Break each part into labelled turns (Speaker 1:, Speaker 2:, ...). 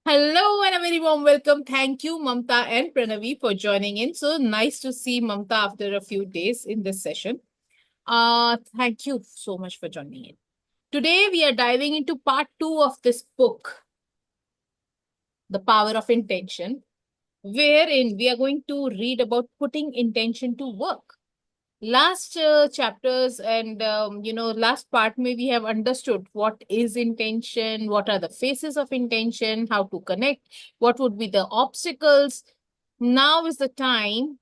Speaker 1: Hello and a very warm welcome. Thank you, Mamta and Pranavi, for joining in. So nice to see Mamta after a few days in this session. Thank you so much for joining in. Today we are diving into part two of this book, The Power of Intention, wherein we are going to read about putting intention to work. Last chapters and last part, may we have understood what is intention, what are the phases of intention, how to connect, what would be the obstacles. Now is the time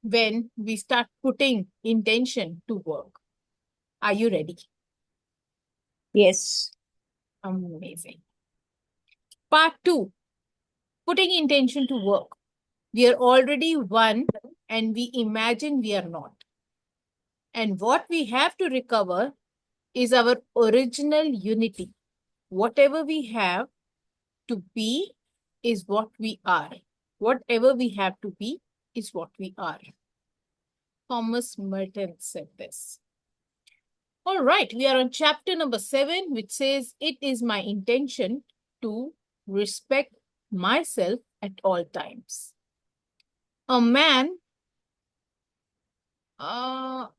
Speaker 1: when we start putting intention to work. Are you ready?
Speaker 2: Yes.
Speaker 1: Amazing. Part two, putting intention to work. We are already one and we imagine we are not. And what we have to recover is our original unity. Whatever we have to be is what we are. Whatever we have to be is what we are. Thomas Merton said this. All right, we are on chapter number 7, which says, "It is my intention to respect myself at all times." A man, a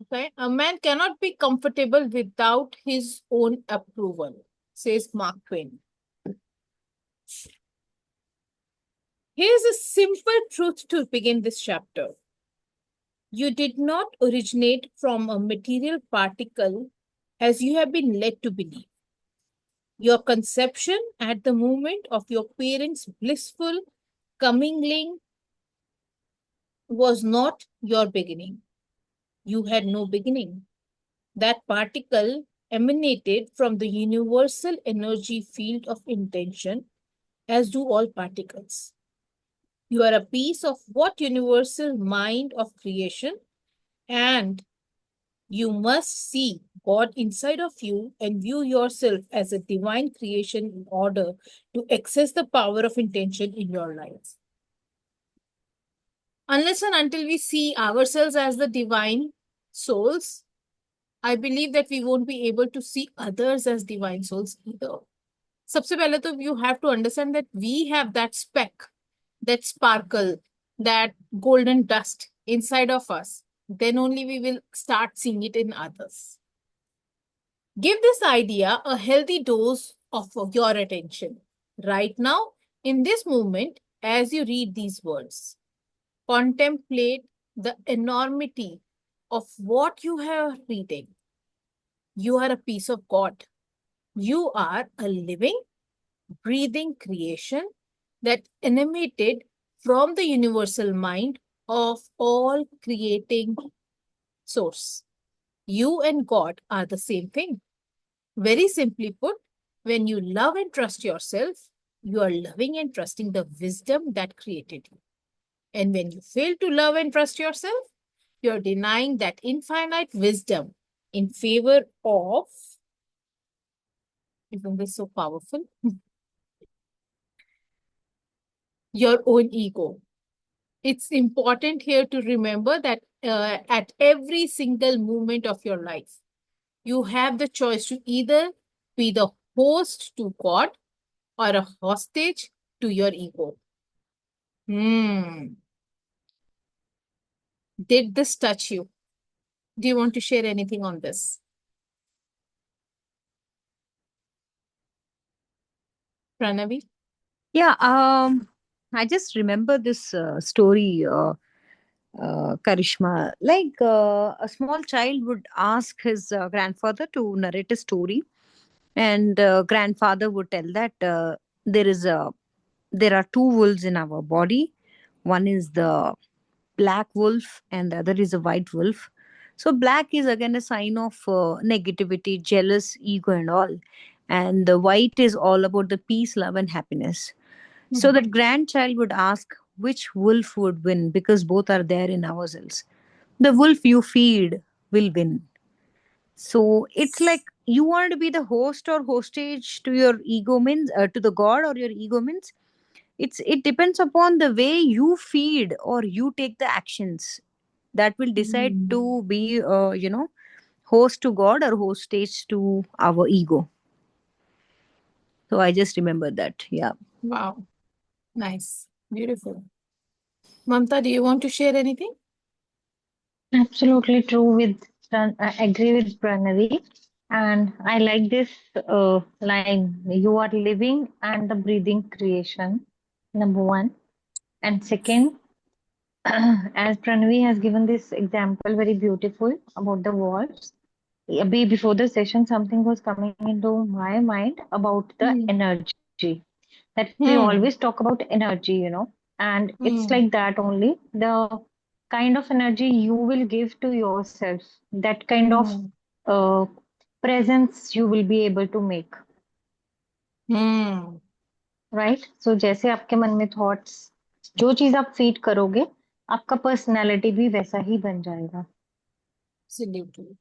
Speaker 1: man cannot be comfortable without his own approval, says Mark Twain. Here's a simple truth to begin this chapter. You did not originate from a material particle as you have been led to believe. Your conception at the moment of your parents' blissful commingling was not your beginning. You had no beginning. That particle emanated from the universal energy field of intention, as do all particles. You are a piece of what universal mind of creation, and you must see God inside of you and view yourself as a divine creation in order to access the power of intention in your lives. Unless and until we see ourselves as the divine souls, I believe that we won't be able to see others as divine souls either. सबसे पहले तो you have to understand that we have that speck, that sparkle, that golden dust inside of us. Then only we will start seeing it in others. Give this idea a healthy dose of your attention. Right now, in this moment, as you read these words, contemplate the enormity of what you are reading. You are a piece of God. You are a living, breathing creation that emanated from the universal mind of all creating source. You and God are the same thing. Very simply put, when you love and trust yourself, you are loving and trusting the wisdom that created you. And when you fail to love and trust yourself, you're denying that infinite wisdom in favor of, isn't this so powerful? Your own ego. It's important here to remember that at every single moment of your life, you have the choice to either be the host to God or a hostage to your ego. Did this touch you? Do you want to share anything on this? Pranavi?
Speaker 2: Yeah. I just remember this story, Karishma. Like a small child would ask his grandfather to narrate a story, and grandfather would tell that there are two wolves in our body. One is the black wolf, and the other is a white wolf. So black is again a sign of negativity, jealous, ego, and all. And the white is all about the peace, love, and happiness. So that grandchild would ask which wolf would win because both are there in ourselves. The wolf you feed will win. So it's like you want to be the host or hostage to your ego means to the god, or your ego means it depends upon the way you feed or you take the actions that will decide to be host to god or hostage to our ego. So I just remember that. Yeah.
Speaker 1: Wow. Nice. Beautiful. Mamta, do you want to share anything?
Speaker 3: Absolutely true with I agree with Pranavi. And I like this line, you are living and the breathing creation, number one. And second, as Pranavi has given this example very beautiful about the walls. Before the session, something was coming into my mind about the
Speaker 1: Hmm.
Speaker 3: energy. That we always
Speaker 1: Hmm.
Speaker 3: talk about energy. And it's
Speaker 1: Hmm.
Speaker 3: like that only. The kind of energy you will give to yourself, that kind of
Speaker 1: Hmm.
Speaker 3: uh, presence you will be able to make,
Speaker 1: Hmm.
Speaker 3: right? So जैसे आपके मन में thoughts, जो चीज आप feed करोगे, आपका personality भी वैसा ही बन जाएगा.
Speaker 1: Absolutely.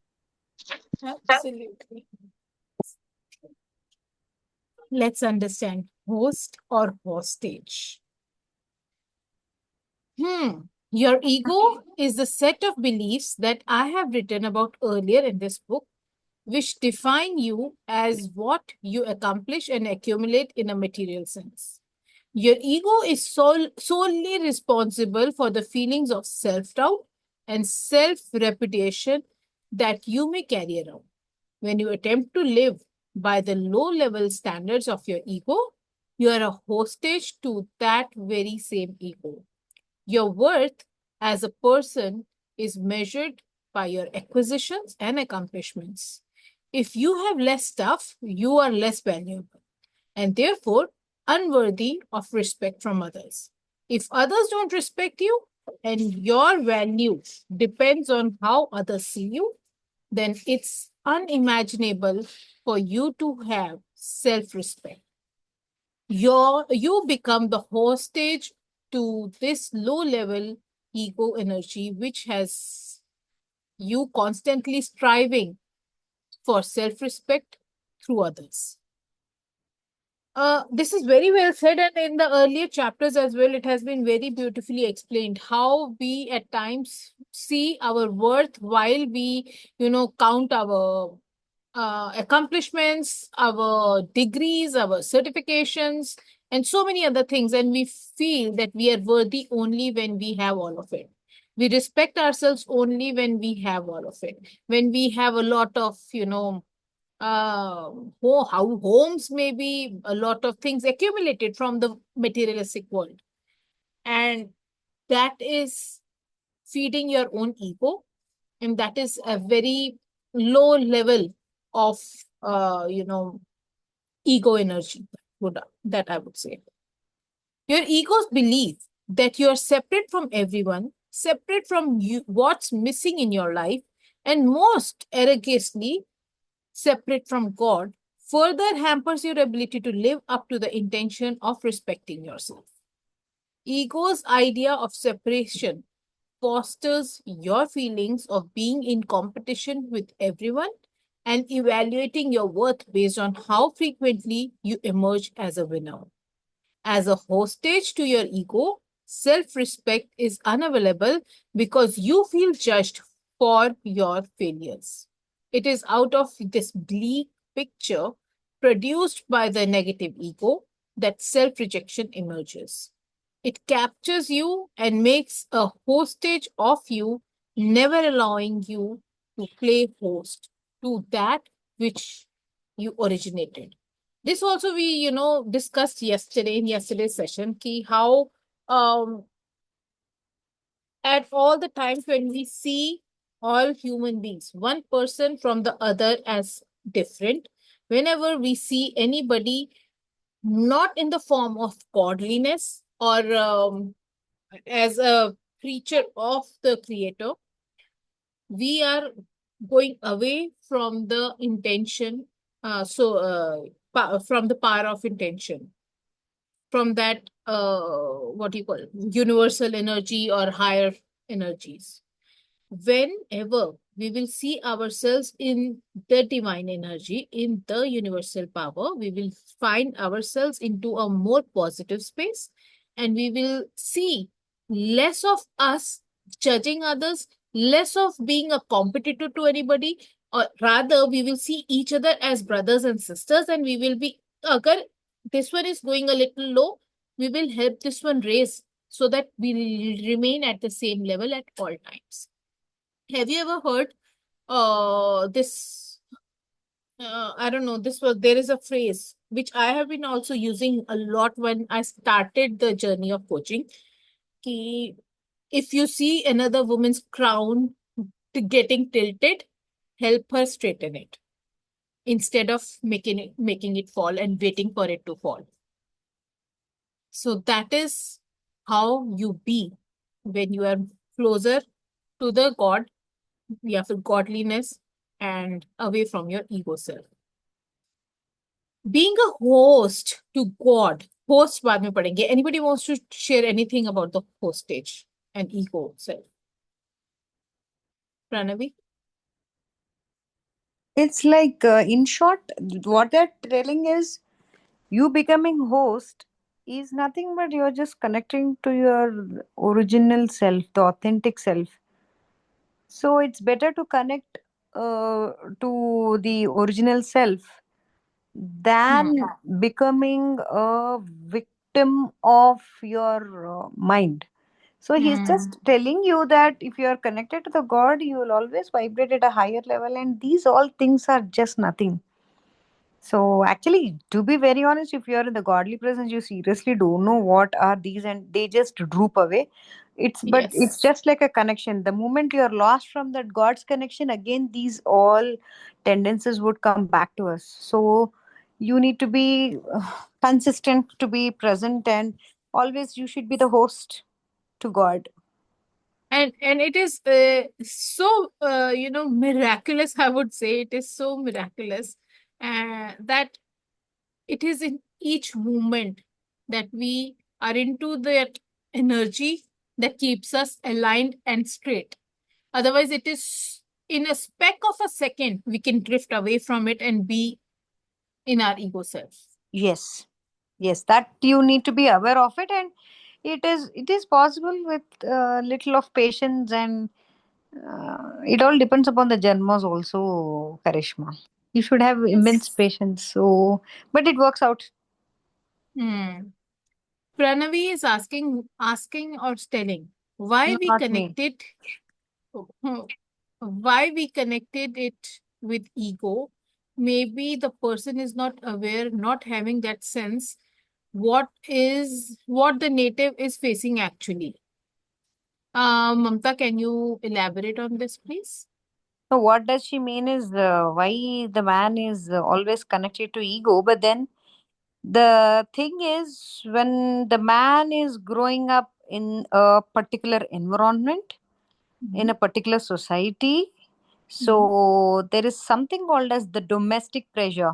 Speaker 1: Absolutely. Let's understand host or hostage. Your ego is the set of beliefs that I have written about earlier in this book, which define you as what you accomplish and accumulate in a material sense. Your ego is solely responsible for the feelings of self doubt and self repudiation that you may carry around. When you attempt to live by the low level standards of your ego, you are a hostage to that very same ego. Your worth as a person is measured by your acquisitions and accomplishments. If you have less stuff, you are less valuable and therefore unworthy of respect from others. If others don't respect you and your value depends on how others see you, then it's unimaginable for you to have self respect. You become the hostage to this low level ego energy, which has you constantly striving for self respect through others. This is very well said, and in the earlier chapters as well, it has been very beautifully explained how we at times see our worth while we, count our accomplishments, our degrees, our certifications, and so many other things. And we feel that we are worthy only when we have all of it. We respect ourselves only when we have all of it. When we have a lot of, how homes may be, a lot of things accumulated from the materialistic world. And that is feeding your own ego. And that is a very low level of ego energy that I would say. Your egos believe that you are separate from everyone, separate from you, what's missing in your life, and most arrogantly separate from God, further hampers your ability to live up to the intention of respecting yourself. Ego's idea of separation fosters your feelings of being in competition with everyone and evaluating your worth based on how frequently you emerge as a winner. As a hostage to your ego, self respect is unavailable because you feel judged for your failures. It is out of this bleak picture produced by the negative ego that self rejection emerges. It captures you and makes a hostage of you, never allowing you to play host to that which you originated. This also we discussed yesterday in yesterday's session ki how um at all the times when we see all human beings one person from the other as different, whenever we see anybody not in the form of godliness or as a creature of the creator, we are going away from the intention, from the power of intention, from that what do you call it? Universal energy or higher energies. Whenever we will see ourselves in the divine energy, in the universal power, we will find ourselves into a more positive space, and we will see less of us judging others, less of being a competitor to anybody, or rather, we will see each other as brothers and sisters, and we will be. अगर this one is going a little low, we will help this one raise so that we will remain at the same level at all times. Have you ever heard this? I don't know. There is a phrase which I have been also using a lot when I started the journey of coaching. Ki, if you see another woman's crown getting tilted, help her straighten it instead of making it fall and waiting for it to fall. So that is how you be when you are closer to the God, yeah, for godliness and away from your ego self. Being a host to God, host बाद में पढ़ेंगे. Anybody wants to share anything about the hostage and ego self? Pranavi?
Speaker 2: It's like, in short, what they're telling is you becoming host is nothing but you're just connecting to your original self, the authentic self. So it's better to connect to the original self than
Speaker 1: Hmm.
Speaker 2: becoming a victim of your mind. So he's
Speaker 1: Hmm.
Speaker 2: just telling you that if you are connected to the God, you will always vibrate at a higher level, and these all things are just nothing. So actually, to be very honest, if you are in the godly presence, you seriously don't know what are these, and they just droop away. It's
Speaker 1: Yes.
Speaker 2: just like a connection. The moment you are lost from that God's connection, again these all tendencies would come back to us. So you need to be consistent to be present, and always you should be the host to God.
Speaker 1: And it is so miraculous. I would say it is so miraculous that it is in each moment that we are into that energy that keeps us aligned and straight. Otherwise, it is in a speck of a second we can drift away from it and be in our ego self.
Speaker 2: Yes, yes, that you need to be aware of it, and it is possible with little of patience, and it all depends upon the janmas also, Karishma. You should have immense
Speaker 1: Yes.
Speaker 2: patience. So, but it works out.
Speaker 1: Hmm. Pranavi is asking or telling why
Speaker 2: No,
Speaker 1: we
Speaker 2: not me.
Speaker 1: connected, why we connected it with ego. Maybe the person is not aware, not having that sense what the native is facing actually. Mamta, can you elaborate on this, please?
Speaker 2: So, what does she mean is why the man is always connected to ego, but then the thing is when the man is growing up in a particular environment, in
Speaker 1: Mhm.
Speaker 2: a particular society,
Speaker 1: Mhm.
Speaker 2: so there is something called as the domestic pressure,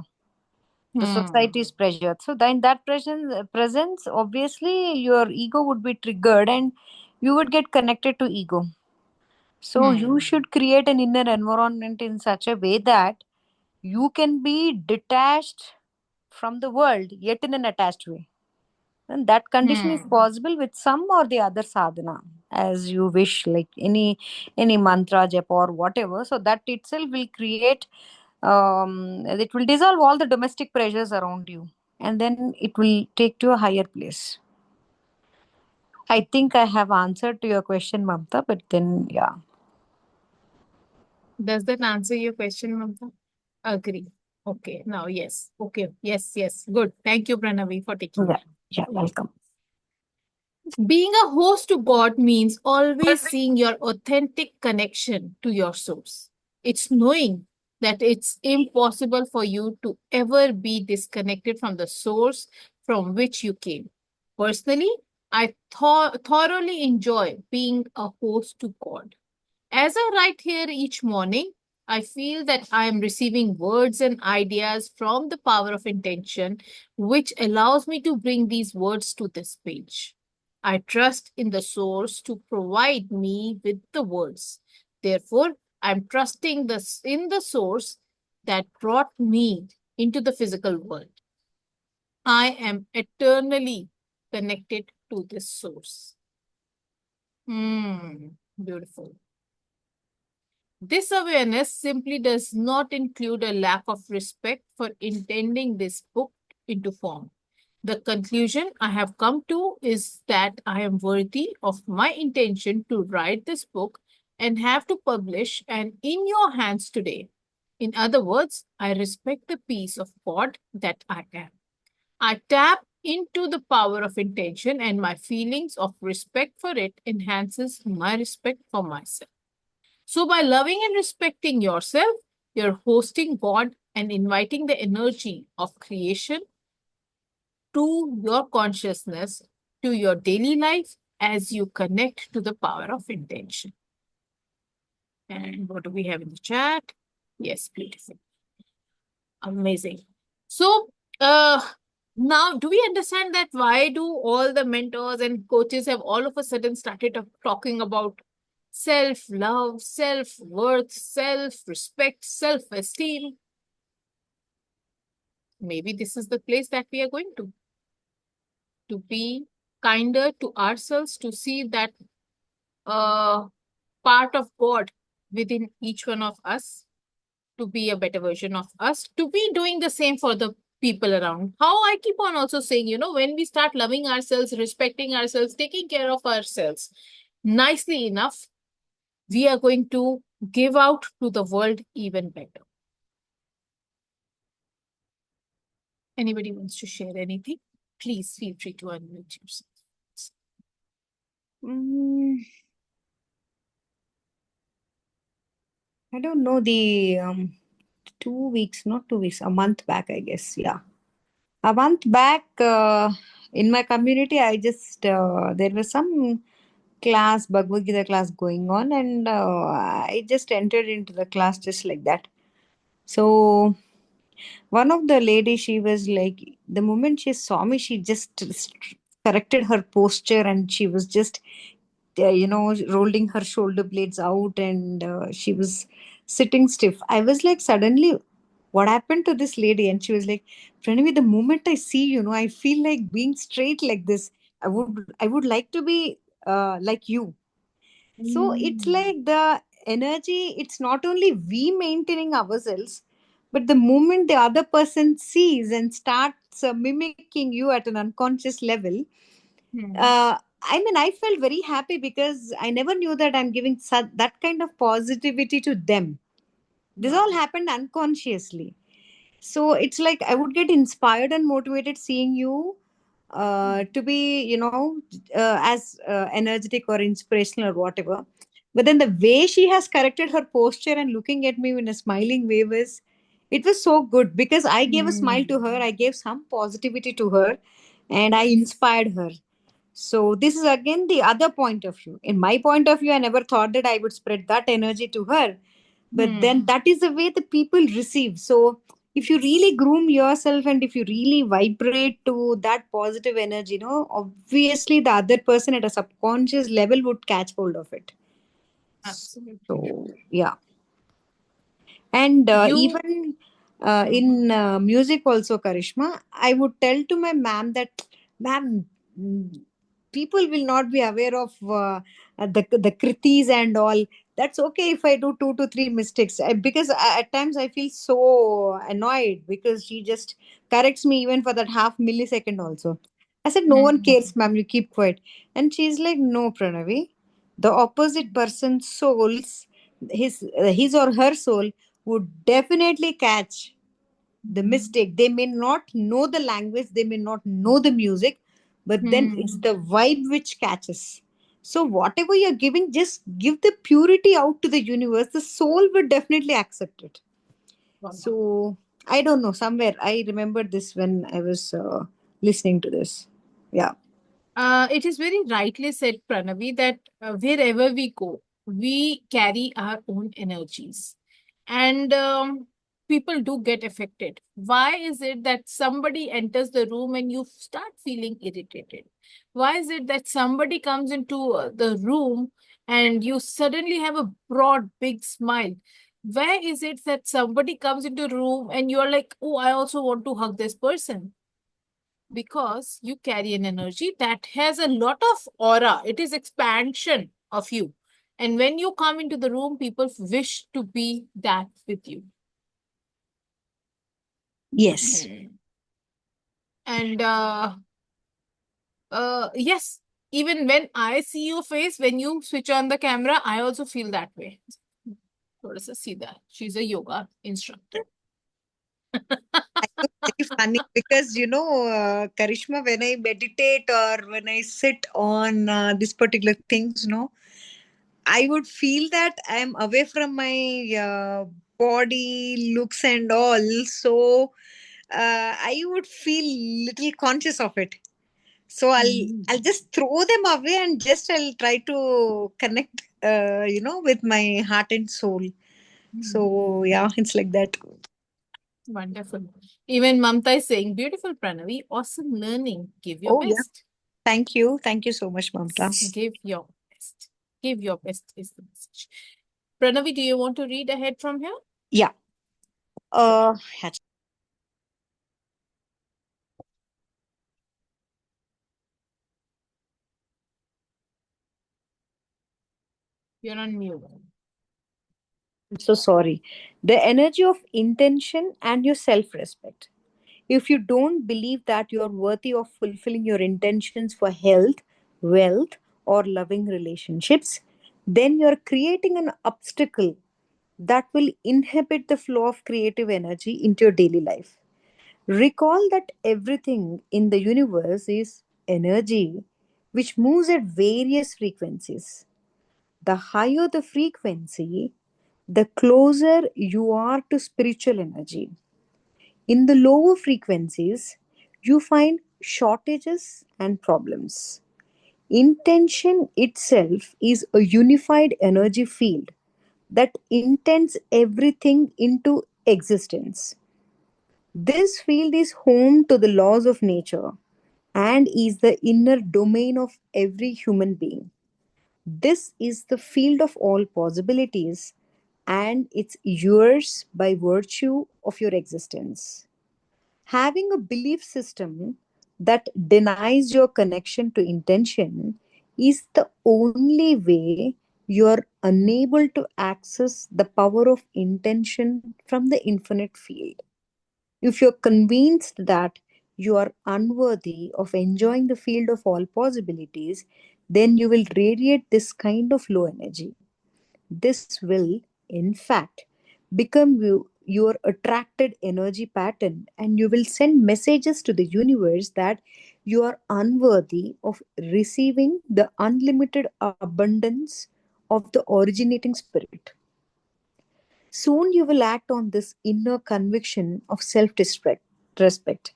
Speaker 2: the
Speaker 1: Hmm.
Speaker 2: society's pressure. So in that presence, obviously your ego would be triggered, and you would get connected to ego. So you
Speaker 1: Hmm.
Speaker 2: should create an inner environment in such a way that you can be detached from the world yet in an attached way, and that condition is
Speaker 1: Hmm.
Speaker 2: possible with some or the other sadhana, as you wish, like any mantra japa or whatever. So that itself will create, it will dissolve all the domestic pressures around you, and then it will take to a higher place. I think I have answered to your question, Mamta, but then yeah.
Speaker 1: Does that answer your question, Mamta? Agree. Okay. Now, yes. Okay. Yes. Yes. Good. Thank you, Pranavi, for taking
Speaker 2: Yeah,
Speaker 1: that.
Speaker 2: yeah, welcome.
Speaker 1: Being a host to God means always seeing your authentic connection to your source. It's knowing that it's impossible for you to ever be disconnected from the source from which you came. Personally, I thoroughly enjoy being a host to God. As I write here each morning, I feel that I am receiving words and ideas from the power of intention, which allows me to bring these words to this page. I trust in the source to provide me with the words. Therefore, I'm trusting in the source that brought me into the physical world. I am eternally connected to this source. Beautiful. This awareness simply does not include a lack of respect for intending this book into form. The conclusion I have come to is that I am worthy of my intention to write this book and have to publish and in your hands today. In other words, I respect the piece of God that I am. I tap into the power of intention, and my feelings of respect for it enhances my respect for myself. So, by loving and respecting yourself, you're hosting God and inviting the energy of creation to your consciousness, to your daily life as you connect to the power of intention. And what do we have in the chat? Yes, beautiful. Amazing. So, uh, now do we understand that why do all the mentors and coaches have all of a sudden started talking about self love, self worth, self respect, self esteem? Maybe this is the place that we are going to be kinder to ourselves, to see that uh, part of God within each one of us, to be a better version of us, to be doing the same for the people around. How I keep on also saying, when we start loving ourselves, respecting ourselves, taking care of ourselves nicely enough, we are going to give out to the world even better. Anybody wants to share anything? Please feel free to unmute yourself.
Speaker 2: Mm, I don't know the 2 weeks, not 2 weeks, a month back, I guess. Yeah. A month back, in my community, I just, there was some class, Bhagavad Gita class going on, and I just entered into the class just like that. So, one of the ladies, she was like, the moment she saw me, she just corrected her posture and she was just rolling her shoulder blades out, and she was sitting stiff. I was like, suddenly, what happened to this lady? And she was like, Pranavi, the moment I see you, I feel like being straight like this. I would like to be like you. So it's
Speaker 1: Mm.
Speaker 2: like the energy, it's not only we maintaining ourselves, but the moment the other person sees and starts mimicking you at an unconscious level,
Speaker 1: Hmm.
Speaker 2: uh, I mean, I felt very happy because I never knew that I'm giving that kind of positivity to them. This all
Speaker 1: Wow.
Speaker 2: happened unconsciously. So it's like I would get inspired and motivated seeing you to be, as energetic or inspirational or whatever. But then the way she has corrected her posture and looking at me in a smiling way it was so good because I gave a smile to
Speaker 1: Hmm.
Speaker 2: her, I gave some positivity to her, and I
Speaker 1: Yes.
Speaker 2: inspired her. So this is again the other point of view. In my point of view, I never thought that I would spread that energy to her. But then
Speaker 1: Hmm.
Speaker 2: that is the way the people receive. So if you really groom yourself and if you really vibrate to that positive energy, obviously the other person at a subconscious level would catch hold of it.
Speaker 1: Absolutely true.
Speaker 2: So yeah. And
Speaker 1: You.
Speaker 2: even
Speaker 1: Mhm.
Speaker 2: in music also, Karishma, I would tell to my ma'am that, ma'am, people will not be aware of the kritis and all. That's okay if I do 2 to 3 mistakes. Because at times I feel so annoyed because she just corrects me even for that half millisecond also. I said, no one
Speaker 1: Hmm.
Speaker 2: cares, ma'am, you keep quiet. And she's like, no, Pranavi, the opposite person's souls, his or her soul would definitely catch the
Speaker 1: Mhm.
Speaker 2: mistake. They may not know the language, they may not know the music, but then it's
Speaker 1: Hmm.
Speaker 2: the vibe which catches. So, whatever you're giving, just give the purity out to the universe. The soul will definitely accept it.
Speaker 1: Wow.
Speaker 2: So, I don't know, somewhere I remembered this when I was listening to this. Yeah.
Speaker 1: It is very rightly said, Pranavi, that wherever we go, we carry our own energies. And people do get affected. Why is it that somebody enters the room and you start feeling irritated? Why is it that somebody comes into the room and you suddenly have a broad, big smile? Where is it that somebody comes into a room and you're like, oh, I also want to hug this person? Because you carry an energy that has a lot of aura. It is expansion of you. And when you come into the room, people wish to be that with you.
Speaker 2: Yes.
Speaker 1: Hmm. And yes, even when I see your face, when you switch on the camera, I also feel that way. थोड़ा सा सीधा. She's a yoga instructor.
Speaker 2: I know, very funny because Karishma, when I meditate or when I sit on this particular things, I would feel that I'm away from my body, looks, and all. So I would feel little conscious of it. So I'll just throw them away and just I'll try to connect, with my heart and soul. So yeah, it's like that.
Speaker 1: Wonderful. Even Mamta is saying, beautiful Pranavi, awesome learning. Give your
Speaker 2: Oh yeah,
Speaker 1: best.
Speaker 2: thank you so much, Mamta.
Speaker 1: Give your best. Give your best is the message. Pranavi, do you want to read ahead from here?
Speaker 2: Yeah.
Speaker 1: Sure.
Speaker 2: Uh,
Speaker 1: You're on mute.
Speaker 2: I'm so sorry. The energy of intention and your self respect. If you don't believe that you're worthy of fulfilling your intentions for health, wealth, or loving relationships, then you're creating an obstacle that will inhibit the flow of creative energy into your daily life. Recall that everything in the universe is energy which moves at various frequencies. The higher the frequency, the closer you are to spiritual energy. In the lower frequencies, you find shortages and problems. Intention itself is a unified energy field that intends everything into existence. This field is home to the laws of nature and is the inner domain of every human being. This is the field of all possibilities, and it's yours by virtue of your existence. Having a belief system that denies your connection to intention is the only way you're unable to access the power of intention from the infinite field. If you're convinced that you are unworthy of enjoying the field of all possibilities, then you will radiate this kind of low energy. This will, in fact, become your attracted energy pattern, and you will send messages to the universe that you are unworthy of receiving the unlimited abundance of the originating spirit. Soon you will act on this inner conviction of self respect.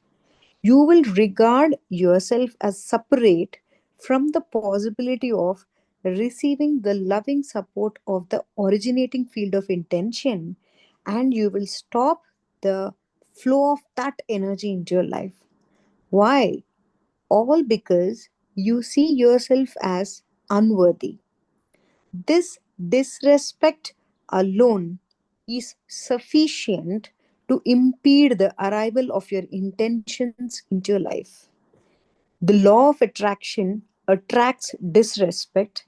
Speaker 2: You will regard yourself as separate from the possibility of receiving the loving support of the originating field of intention, and you will stop the flow of that energy into your life. Why? All because you see yourself as unworthy. This disrespect alone is sufficient to impede the arrival of your intentions into your life. The law of attraction attracts disrespect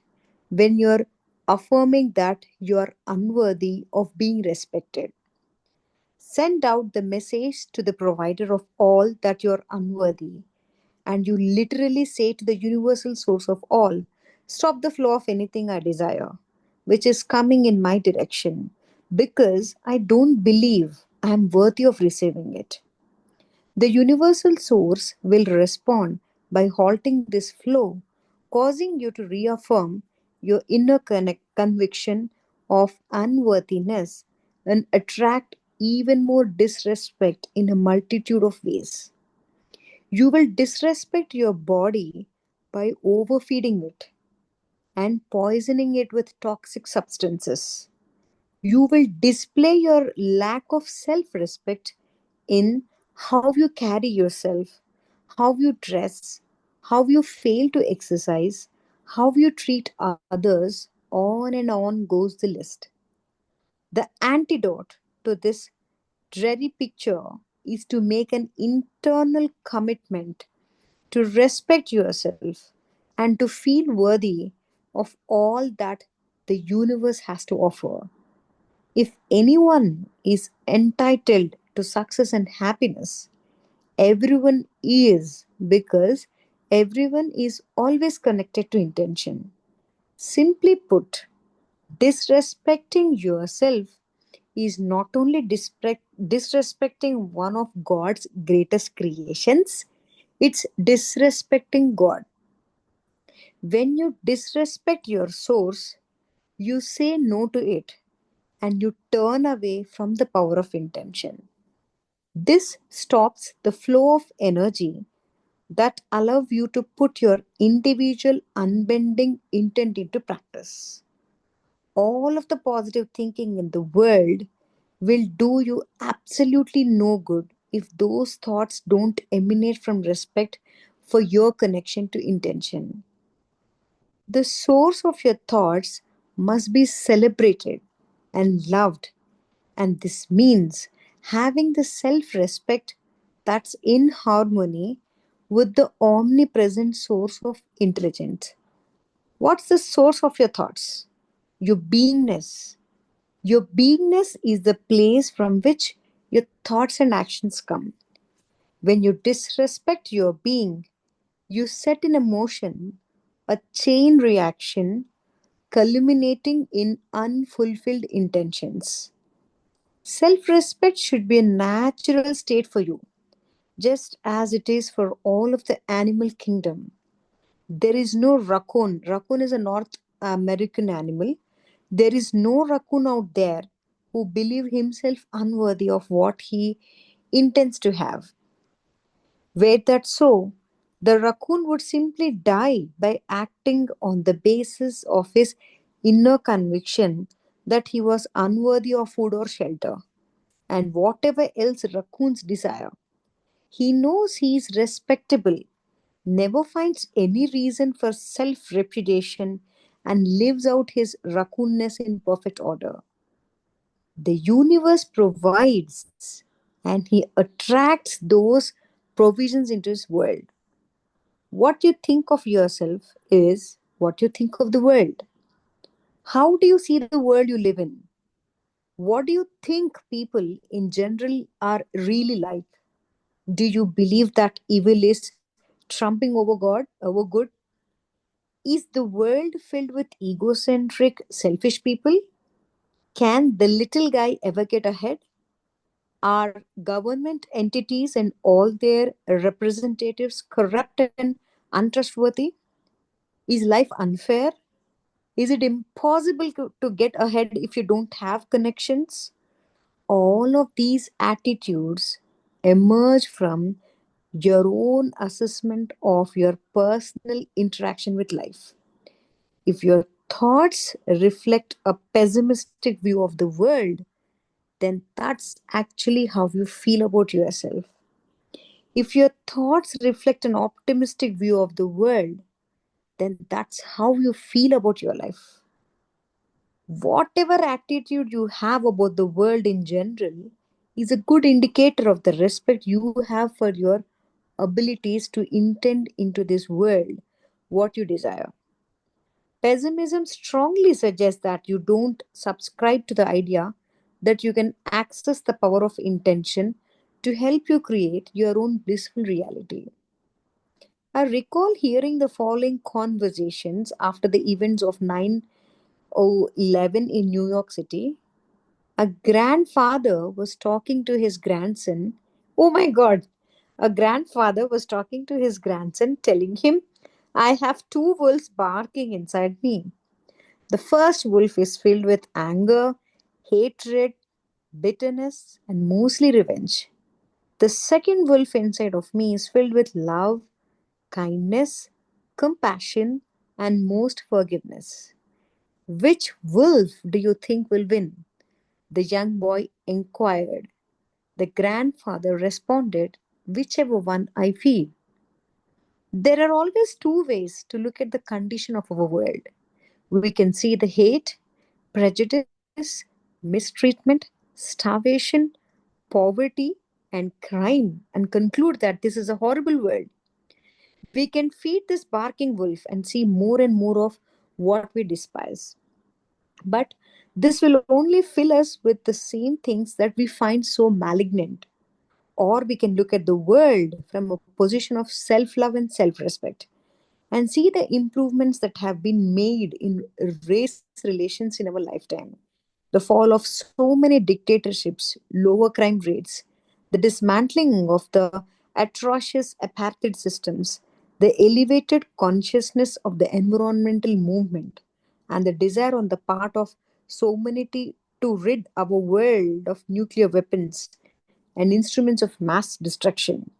Speaker 2: when you're affirming that you are unworthy of being respected. Send out the message to the provider of all that you're unworthy, and you literally say to the universal source of all, stop the flow of anything I desire, which is coming in my direction, because I don't believe I am worthy of receiving it. The universal source will respond by halting this flow, causing you to reaffirm your inner conviction of unworthiness and attract even more disrespect in a multitude of ways. You will disrespect your body by overfeeding it and poisoning it with toxic substances. You will display your lack of self respect in how you carry yourself, how you dress, how you fail to exercise, how you treat others. On and on goes the list. The antidote to this dreary picture is to make an internal commitment to respect yourself and to feel worthy of all that the universe has to offer. If anyone is entitled to success and happiness, everyone is, because everyone is always connected to intention. Simply put, disrespecting yourself is not only disrespecting one of God's greatest creations, it's disrespecting God. When you disrespect your source, you say no to it and you turn away from the power of intention. This stops the flow of energy that allow you to put your individual unbending intent into practice. All of the positive thinking in the world will do you absolutely no good if those thoughts don't emanate from respect for your connection to intention. The source of your thoughts must be celebrated and loved, and this means having the self respect that's in harmony with the omnipresent source of intelligence. What's the source of your thoughts? Your beingness. Your beingness is the place from which your thoughts and actions come. When you disrespect your being, you set in motion a chain reaction culminating in unfulfilled intentions. Self respect should be a natural state for you, just as it is for all of the animal kingdom. There is no raccoon. Raccoon is a North American animal. There is no raccoon out there who believe himself unworthy of what he intends to have. Were that so, the raccoon would simply die by acting on the basis of his inner conviction that he was unworthy of food or shelter, and whatever else raccoons desire. He knows he is respectable, never finds any reason for self repudiation, and lives out his raccoonness in perfect order. The universe provides and he attracts those provisions into his world. What you think of yourself is what you think of the world. How do you see the world you live in? What do you think people in general are really like? Do you believe that evil is trumping over good? Is the world filled with egocentric, selfish people? Can the little guy ever get ahead? Are government entities and all their representatives corrupt and untrustworthy? Is life unfair? Is it impossible to get ahead if you don't have connections? All of these attitudes emerge from your own assessment of your personal interaction with life. If your thoughts reflect a pessimistic view of the world, then that's actually how you feel about yourself. If your thoughts reflect an optimistic view of the world, then that's how you feel about your life. Whatever attitude you have about the world in general is a good indicator of the respect you have for your abilities to intend into this world what you desire. Pessimism strongly suggests that you don't subscribe to the idea that you can access the power of intention to help you create your own blissful reality. I recall hearing the following conversations after the events of 9/11 in New York City. A grandfather was talking to his grandson. Oh my God! A grandfather was talking to his grandson, telling him, I have two wolves barking inside me. The first wolf is filled with anger, hatred, bitterness, and mostly revenge. The second wolf inside of me is filled with love, kindness, compassion, and most forgiveness. Which wolf do you think will win? The young boy inquired. The grandfather responded, whichever one I feel. There are always two ways to look at the condition of our world. We can see the hate, prejudice, mistreatment, starvation, poverty, and crime and conclude that this is a horrible world. We can feed this barking wolf and see more and more of what we despise. But this will only fill us with the same things that we find so malignant. Or we can look at the world from a position of self love and self respect and see the improvements that have been made in race relations in our lifetime. The fall of so many dictatorships, lower crime rates, the dismantling of the atrocious apartheid systems, the elevated consciousness of the environmental movement, and the desire on the part of so many to rid our world of nuclear weapons and instruments of mass destruction.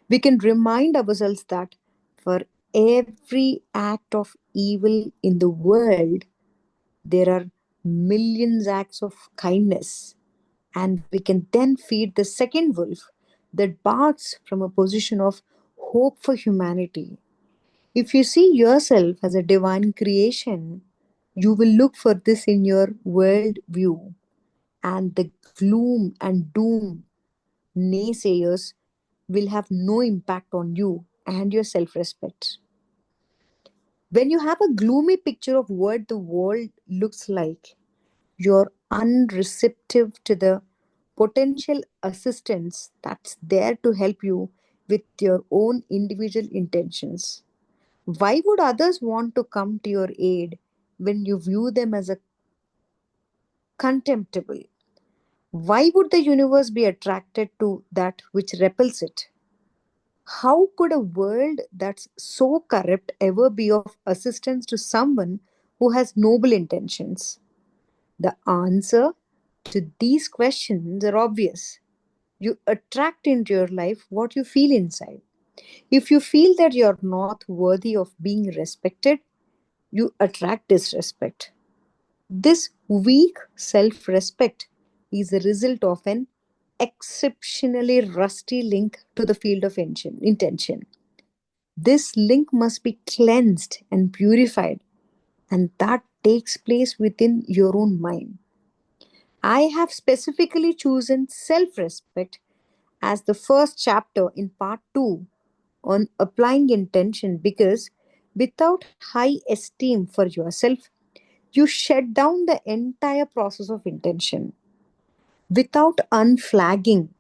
Speaker 2: We can remind ourselves that for every act of evil in the world, there are millions acts of kindness. And we can then feed the second wolf that barks from a position of hope for humanity. If you see yourself as a divine creation, you will look for this in your world view, and the gloom and doom naysayers will have no impact on you and your self respect. When you have a gloomy picture of what the world looks like, you're unreceptive to the potential assistance that's there to help you with your own individual intentions. Why would others want to come to your aid when you view them as a contemptible? Why would the universe be attracted to that which repels it? How could a world that's so corrupt ever be of assistance to someone who has noble intentions? The answer to these questions are obvious. You attract into your life what you feel inside. If you feel that you're not worthy of being respected, you attract disrespect. This weak self respect is a result of an exceptionally rusty link to the field of intention. This link must be cleansed and purified, and that takes place within your own mind. I have specifically chosen self respect as the first chapter in part 2 on applying intention because without high esteem for yourself, you shut down the entire process of intention. Without unflagging,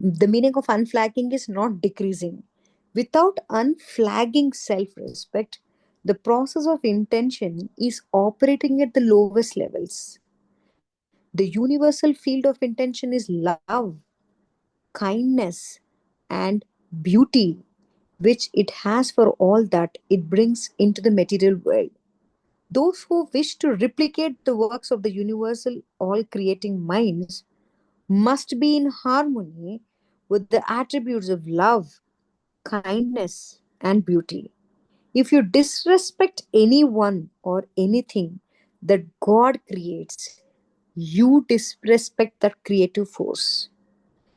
Speaker 2: the meaning of unflagging is not decreasing. Without unflagging self respect, the process of intention is operating at the lowest levels. The universal field of intention is love, kindness, and beauty, which it has for all that it brings into the material world. Those who wish to replicate the works of the universal, all creating minds must be in harmony with the attributes of love, kindness, and beauty. If you disrespect anyone or anything that God creates, you disrespect that creative force.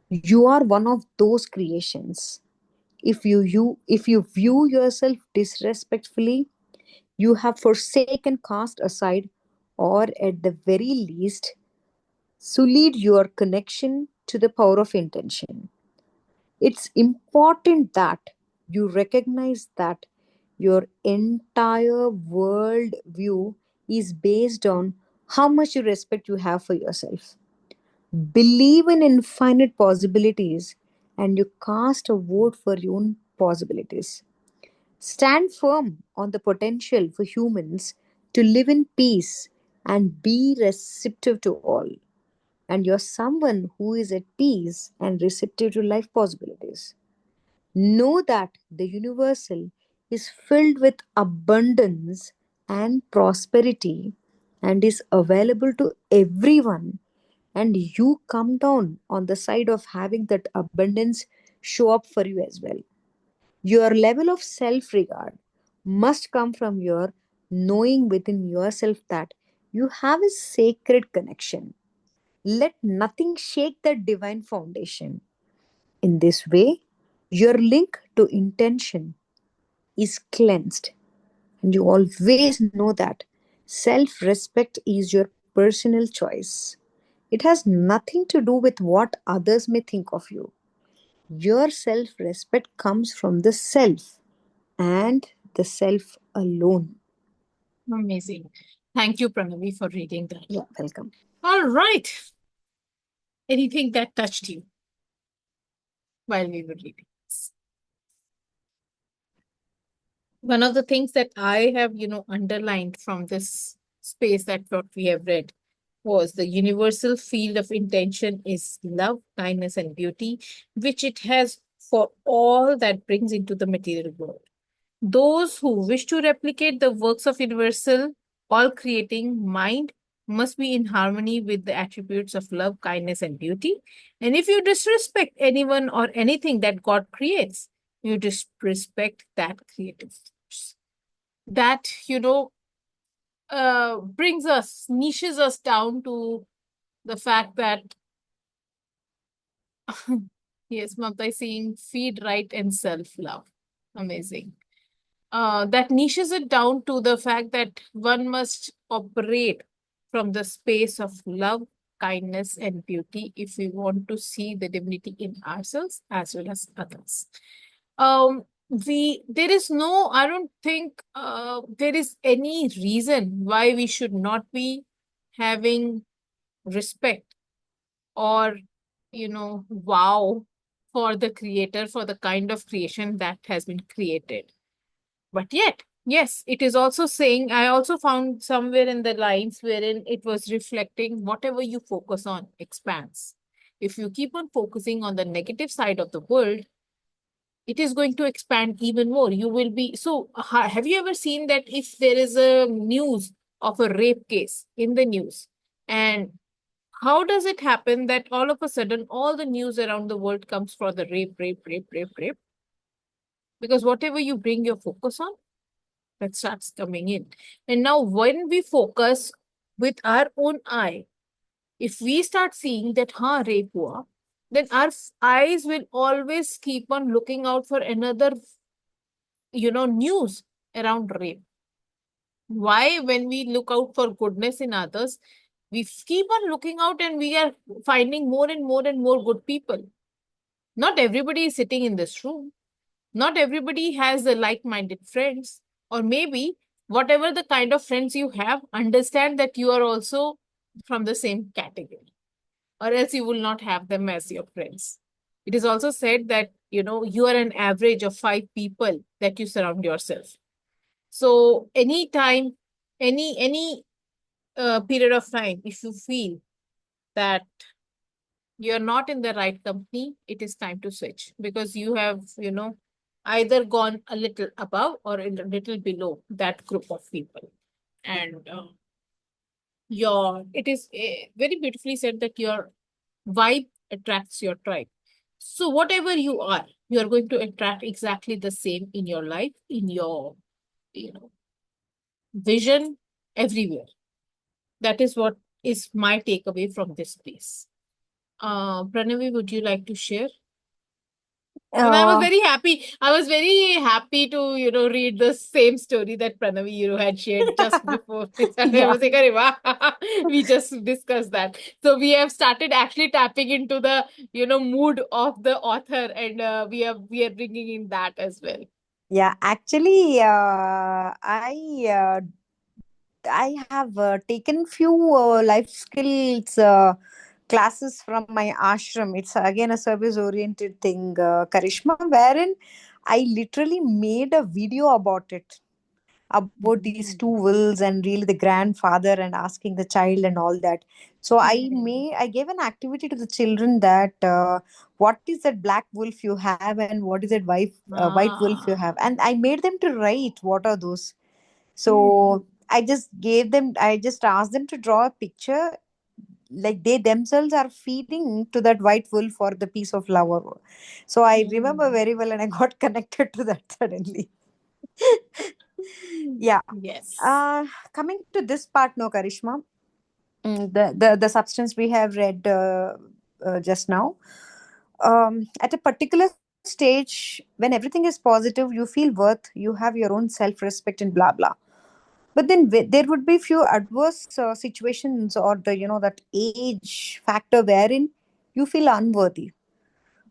Speaker 2: You are one of those creations. If you view yourself disrespectfully, you have forsaken, cast aside, or at the very least, sullied your connection to the power of intention. It's important that you recognize that your entire world view is based on how much you respect you have for yourself. Believe in infinite possibilities and you cast a vote for your own possibilities. Stand firm on the potential for humans to live in peace and be receptive to all. And you're someone who is at peace and receptive to life possibilities. Know that the universal is filled with abundance and prosperity and is available to everyone. And you come down on the side of having that abundance show up for you as well. Your level of self regard must come from your knowing within yourself that you have a sacred connection. Let nothing shake that divine foundation. In this way, your link to intention is cleansed, and you always know that self respect is your personal choice. It has nothing to do with what others may think of you. Your self respect comes from the self and the self alone.
Speaker 1: Amazing. Thank you, Pranavi, for reading that.
Speaker 2: Yeah, welcome.
Speaker 1: All right. Anything that touched you? while we were reading this. One of the things that I have, underlined from this space that what we have read was the universal field of intention is love, kindness, and beauty, which it has for all that brings into the material world. Those who wish to replicate the works of universal, all creating mind must be in harmony with the attributes of love, kindness, and beauty. And if you disrespect anyone or anything that God creates, you disrespect that creative force. That, brings us, niches us down to the fact that, yes, Mamta is saying feed right and self love. Amazing. That niches it down to the fact that one must operate from the space of love, kindness, and beauty if we want to see the divinity in ourselves as well as others. There is no, I don't think there is any reason why we should not be having respect or, wow for the creator, for the kind of creation that has been created. But yet, yes, it is also saying, I also found somewhere in the lines wherein it was reflecting whatever you focus on expands. If you keep on focusing on the negative side of the world, it is going to expand even more. You will be so. Have you ever seen that if there is a news of a rape case in the news, and how does it happen that all of a sudden all the news around the world comes for the rape, rape, rape, rape, rape? Because whatever you bring your focus on, that starts coming in. And now, when we focus with our own eye, if we start seeing that, rape hua, then our eyes will always keep on looking out for another, news around rape. Why, when we look out for goodness in others, we keep on looking out and we are finding more and more and more good people. Not everybody is sitting in this room. Not everybody has the like-minded friends, or maybe whatever the kind of friends you have, understand that you are also from the same category, or else you will not have them as your friends. It is also said that you are an average of 5 people that you surround yourself. So anytime, any period of time, if you feel that you're not in the right company, it is time to switch, because you have, either gone a little above or a little below that group of people. And it is very beautifully said that your vibe attracts your tribe. So whatever you are, you are going to attract exactly the same in your life, in your, you know, vision, everywhere. That is what is my takeaway from this place. Pranavi, would you like to share? And I was
Speaker 2: Uh,
Speaker 1: very happy. I was very happy to, read the same story that Pranavi, had shared just before. I
Speaker 2: yeah.
Speaker 1: was like, "Arey wah." We just discussed that. So we have started actually tapping into the, mood of the author, and we are bringing in that as well.
Speaker 2: Yeah, actually, I have taken few life skills classes from my ashram. It's again a service oriented thing, Karishma, wherein I literally made a video about it, about these two
Speaker 1: Mm.
Speaker 2: wills and really the grandfather and asking the child and all that. So
Speaker 1: Mm.
Speaker 2: I gave an activity to the children that what is that black wolf you have and what is that white wolf you
Speaker 1: Ah.
Speaker 2: have, and I made them to write what are those.
Speaker 1: Mm.
Speaker 2: So I just asked them to draw a picture like they themselves are feeding to that white wolf for the piece of flower. So I remember
Speaker 1: Mm.
Speaker 2: very well and I got connected to that suddenly. Yeah.
Speaker 1: Yes.
Speaker 2: Coming to this part now, Karishma, the substance we have read just now. At a particular stage, when everything is positive, you feel worth, you have your own self-respect, and blah blah. But then there would be few adverse situations or the that age factor wherein you feel unworthy.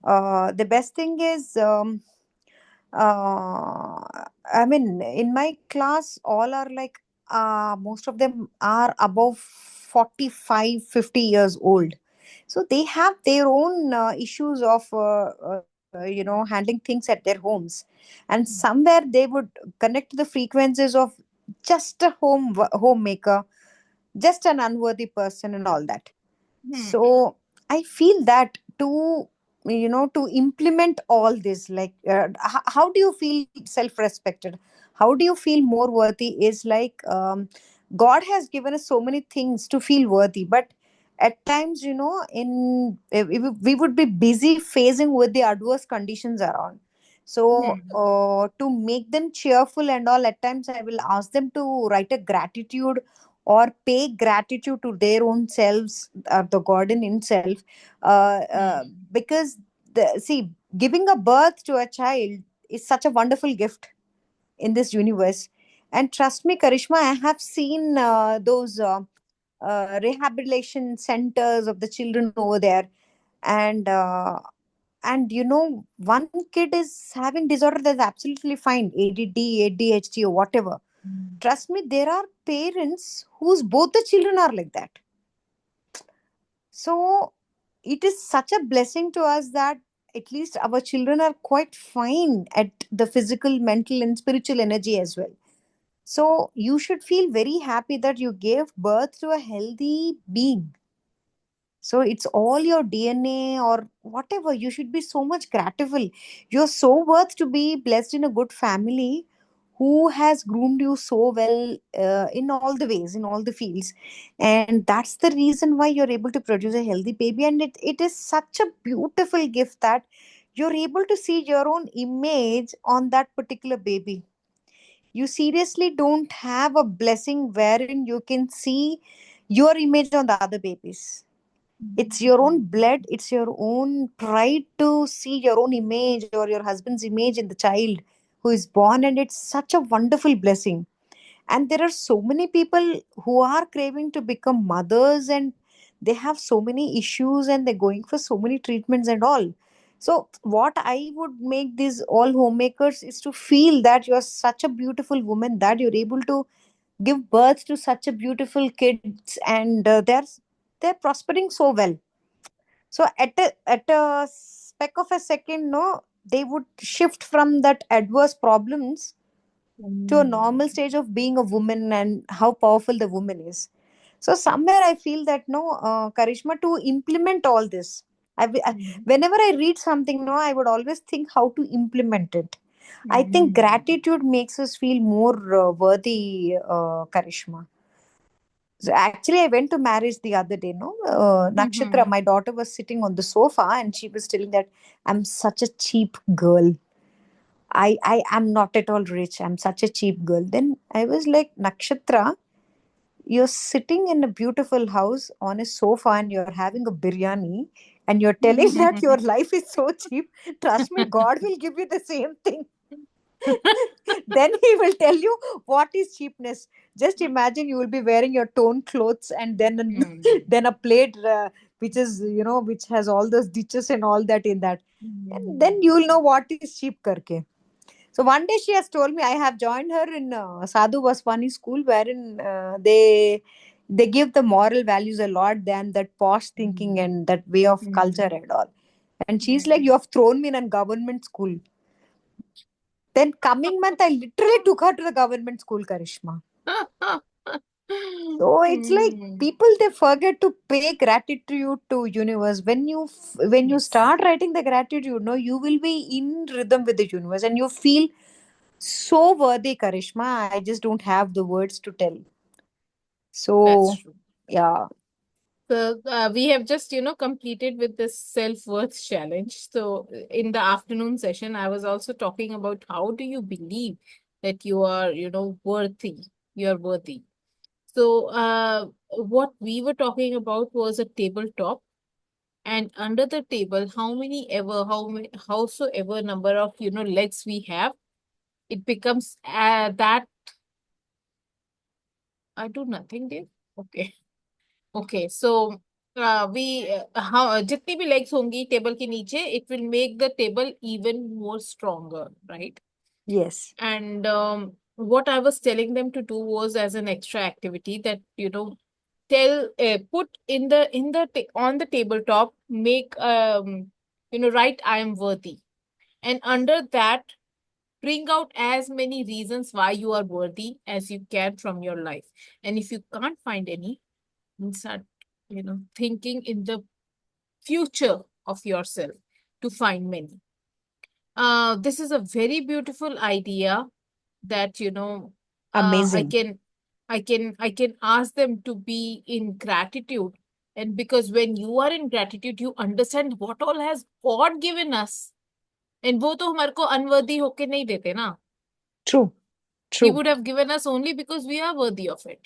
Speaker 2: The best thing is I mean, in my class, all are like, most of them are above 45, 50 years old. So they have their own issues of handling things at their homes, and somewhere they would connect to the frequencies of just a homemaker, just an unworthy person and all that.
Speaker 1: Hmm.
Speaker 2: So I feel that to implement all this, like how do you feel self respected, how do you feel more worthy, is like God has given us so many things to feel worthy, but at times, in we would be busy facing with the adverse conditions around. So
Speaker 1: Hmm.
Speaker 2: to make them cheerful and all, at times I will ask them to write a gratitude or pay gratitude to their own selves, the God in himself,
Speaker 1: Hmm.
Speaker 2: because see, giving a birth to a child is such a wonderful gift in this universe. And trust me, Karishma, I have seen those rehabilitation centers of the children over there, and one kid is having disorder that's absolutely fine, ADD, ADHD, or whatever.
Speaker 1: Hmm.
Speaker 2: Trust me, there are parents whose both the children are like that. So it is such a blessing to us that at least our children are quite fine at the physical, mental, and spiritual energy as well. So you should feel very happy that you gave birth to a healthy being. So it's all your DNA or whatever. You should be so much grateful. You're so worth to be blessed in a good family who has groomed you so well in all the ways, in all the fields. And that's the reason why you're able to produce a healthy baby. And it is such a beautiful gift that you're able to see your own image on that particular baby. You seriously don't have a blessing wherein you can see your image on the other babies. It's your own blood, it's your own pride to see your own image or your husband's image in the child who is born, and it's such a wonderful blessing. And there are so many people who are craving to become mothers, and they have so many issues and they're going for so many treatments and all. So what I would make these all homemakers is to feel that you're such a beautiful woman, that you're able to give birth to such a beautiful kids, and they're prospering so well. So at a speck of a second, no, they would shift from that adverse problems to a
Speaker 1: Hmm.
Speaker 2: normal stage of being a woman and how powerful the woman is. So somewhere I feel that no, Karishma, to implement all this,
Speaker 1: Hmm.
Speaker 2: whenever I read something, no, I would always think how to implement it. I think
Speaker 1: Hmm.
Speaker 2: gratitude makes us feel more worthy, Karishma. So actually, I went to marriage the other day. No, Nakshatra,
Speaker 1: Hmm.
Speaker 2: my daughter was sitting on the sofa and she was telling that I'm such a cheap girl. I am not at all rich. I'm such a cheap girl. Then I was like, Nakshatra, you're sitting in a beautiful house on a sofa and you're having a biryani and you're telling that your life is so cheap. Trust me, God will give you the same thing. Then he will tell you what is cheapness. Just imagine, you will be wearing your torn clothes and then
Speaker 1: Hmm.
Speaker 2: then a plate which is, which has all those ditches and all that in that, and then you will know what is cheap karke. So one day she has told me, I have joined her in Sadhu Vaswani school, wherein they give the moral values a lot than that posh thinking and that way of culture and all. And she's like, you have thrown me in a government school. Then coming month, I literally took her to the government school, Karishma. So it's like
Speaker 1: Hmm.
Speaker 2: people, they forget to pay gratitude to universe. When you
Speaker 1: Yes,
Speaker 2: start writing the gratitude, no, you will be in rhythm with the universe, and you feel so worthy, Karishma. I just don't have the words to tell.
Speaker 1: that's
Speaker 2: So
Speaker 1: true.
Speaker 2: yeah,
Speaker 1: So we have just, completed with this self-worth challenge. So in the afternoon session, I was also talking about how do you believe that you are, worthy. You are worthy. So what we were talking about was a tabletop, and under the table, howsoever number of, legs we have, it becomes that I do nothing, Dave. Okay. Okay, so we how जितनी भी legs होंगी table के नीचे, it will make the table even more stronger, right?
Speaker 2: yes,
Speaker 1: And what I was telling them to do was as an extra activity that tell put on the tabletop, make write I am worthy. And under that, bring out as many reasons why you are worthy as you can from your life. And if you can't find any, then start, thinking in the future of yourself to find many. This is a very beautiful idea that, I
Speaker 2: Amazing.
Speaker 1: can I can ask them to be in gratitude. And because when you are in gratitude, you understand what all has God given us. And वो तो हमारे को unworthy होके नहीं देते ना.
Speaker 2: True.
Speaker 1: He
Speaker 2: True.
Speaker 1: would have given us only because we are worthy of it.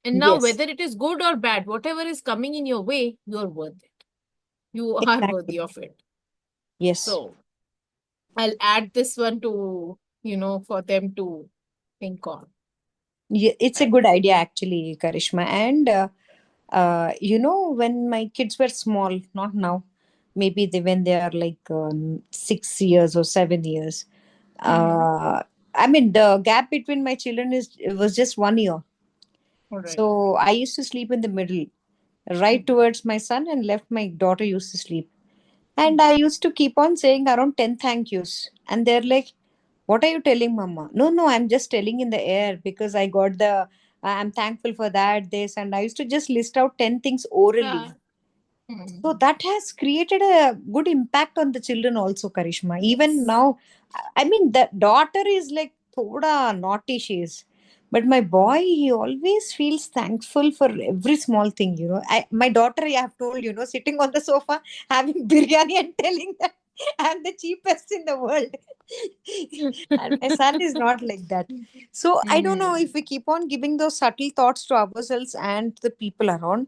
Speaker 1: And now,
Speaker 2: Yes.
Speaker 1: whether it is good or bad, whatever is coming in your way, you are worth it. You are
Speaker 2: Exactly.
Speaker 1: worthy of it.
Speaker 2: Yes.
Speaker 1: So I'll add this one to, for them to think on.
Speaker 2: Yeah, it's a
Speaker 1: Right.
Speaker 2: good idea actually, Karishma. And when my kids were small, not now, maybe when they are like 6 years or 7 years.
Speaker 1: Mm-hmm.
Speaker 2: Uh, I mean, the gap between my children was just 1 year.
Speaker 1: All right.
Speaker 2: So I used to sleep in the middle, right towards my son, and left my daughter used to sleep. And I used to keep on saying around 10 thank yous. And they're like, what are you telling, Mama? No, no, I'm just telling in the air because I got I'm thankful for that, this. And I used to just list out 10 things orally.
Speaker 1: Yeah.
Speaker 2: So
Speaker 1: Mm-hmm.
Speaker 2: that has created a good impact on the children also, Karishma. Even now, I mean, the daughter is like thoda naughty she is. But my boy, he always feels thankful for every small thing, my daughter, I have told, sitting on the sofa, having biryani and telling that I'm the cheapest in the world. And my son is not like that. So I don't know, if we keep on giving those subtle thoughts to ourselves and the people around,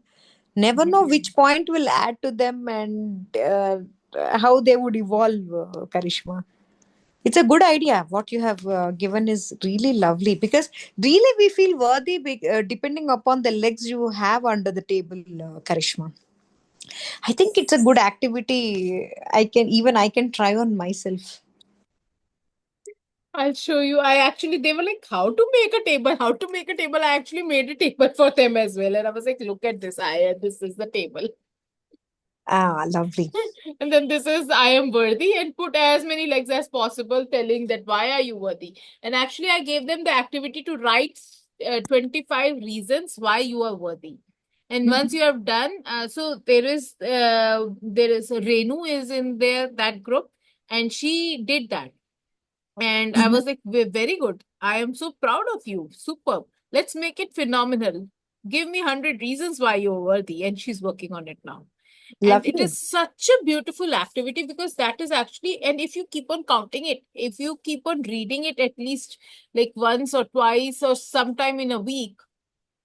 Speaker 2: never know which point will add to them, and how they would evolve, Karishma. It's a good idea. What you have given is really lovely, because really we feel worthy depending upon the legs you have under the table, Karishma. I think it's a good activity. I can try on myself.
Speaker 1: I'll show you. They were like, how to make a table, how to make a table. I actually made a table for them as well. And I was like, look at this. This is the table.
Speaker 2: Ah, lovely.
Speaker 1: And then this is, I am worthy, and put as many legs as possible, telling that why are you worthy. And actually, I gave them the activity to write 25 reasons why you are worthy. And once
Speaker 2: Mhm.
Speaker 1: you have done, so there is Renu is in there, that group, and she did that. And I
Speaker 2: Mhm.
Speaker 1: was like, Very good. I am so proud of you. Superb. Let's make it phenomenal. Give me 100 reasons why you're worthy." And she's working on it now. And it
Speaker 2: Lovely.
Speaker 1: is such a beautiful activity, because that is actually, and if you keep on counting it, if you keep on reading it at least like once or twice or sometime in a week,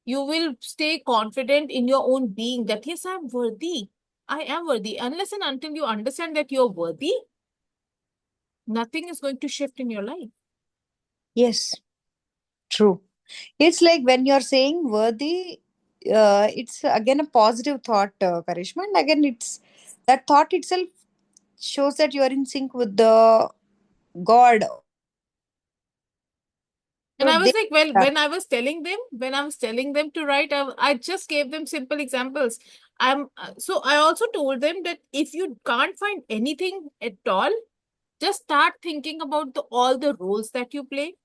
Speaker 1: you will stay confident in your own being that, yes, I'm worthy. I am worthy. Unless and until you understand that you're worthy, nothing is going to shift in your life.
Speaker 2: Yes, true. It's like when you're saying worthy, it's again a positive thought, Karishma. And again, it's that thought itself shows that you are in sync with the God,
Speaker 1: And
Speaker 2: so
Speaker 1: I
Speaker 2: they
Speaker 1: was like, well,
Speaker 2: are.
Speaker 1: when I was telling them to write, I just gave them simple examples. So I also told them that if you can't find anything at all, just start thinking about all the roles that you play,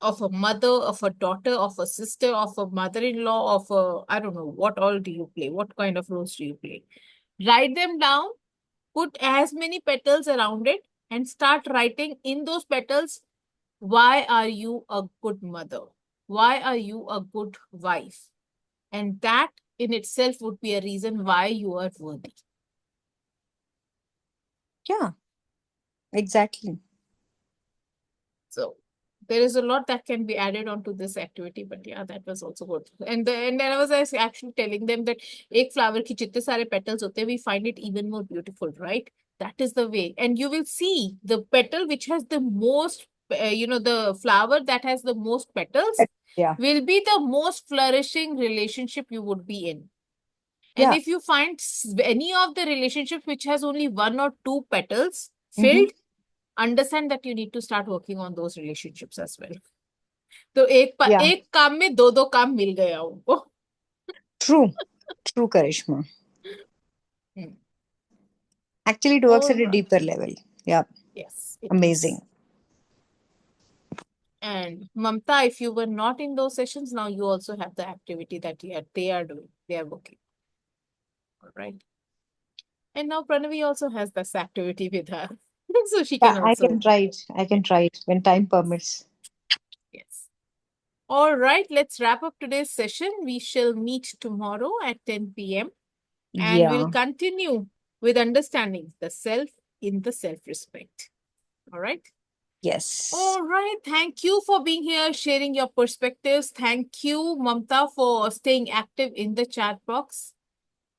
Speaker 1: of a mother, of a daughter, of a sister, of a mother-in-law, of a, I don't know, what all do you play? What kind of roles do you play? Write them down, put as many petals around it, and start writing in those petals, why are you a good mother? Why are you a good wife? And that in itself would be a reason why you are worthy.
Speaker 2: Yeah, exactly.
Speaker 1: So there is a lot that can be added onto this activity, but yeah, that was also good. And then I was actually telling them that एक flower की जितने सारे petals होते हैं, we find it even more beautiful, right? That is the way. And you will see the petal which has the most, the flower that has the most petals
Speaker 2: Yeah,
Speaker 1: will be the most flourishing relationship you would be in. And
Speaker 2: yeah.
Speaker 1: if you find any of the relationships which has only one or two petals
Speaker 2: Hmm.
Speaker 1: filled, understand that you need to start working on those relationships as well. तो
Speaker 2: Yeah,
Speaker 1: एक काम में दो दो काम मिल गया उनको.
Speaker 2: true, true, Karishma.
Speaker 1: Hmm.
Speaker 2: Actually, it works
Speaker 1: All
Speaker 2: at a
Speaker 1: right.
Speaker 2: deeper level. Yeah.
Speaker 1: Yes, it is.
Speaker 2: Amazing.
Speaker 1: And Mamta, if you were not in those sessions, now you also have the activity that they are doing. They are working. All right. And now Pranavi also has this activity with her. So she
Speaker 2: Yeah,
Speaker 1: can
Speaker 2: I
Speaker 1: also.
Speaker 2: can try it. I can try it when time permits.
Speaker 1: Yes. All right, let's wrap up today's session. We shall meet tomorrow at 10 p.m. and we'll
Speaker 2: Yeah.
Speaker 1: continue with understanding the self in the self respect. All right.
Speaker 2: Yes.
Speaker 1: All right. Thank you for being here, sharing your perspectives. Thank you, Mamta, for staying active in the chat box.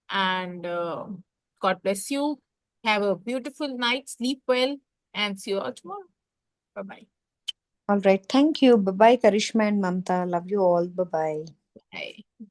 Speaker 1: And God bless you. Have a beautiful night. Sleep well. And see you all tomorrow. Bye bye.
Speaker 2: All right. Thank you. Bye bye, Karishma and Mamta. Love you all. Bye bye.
Speaker 1: Bye.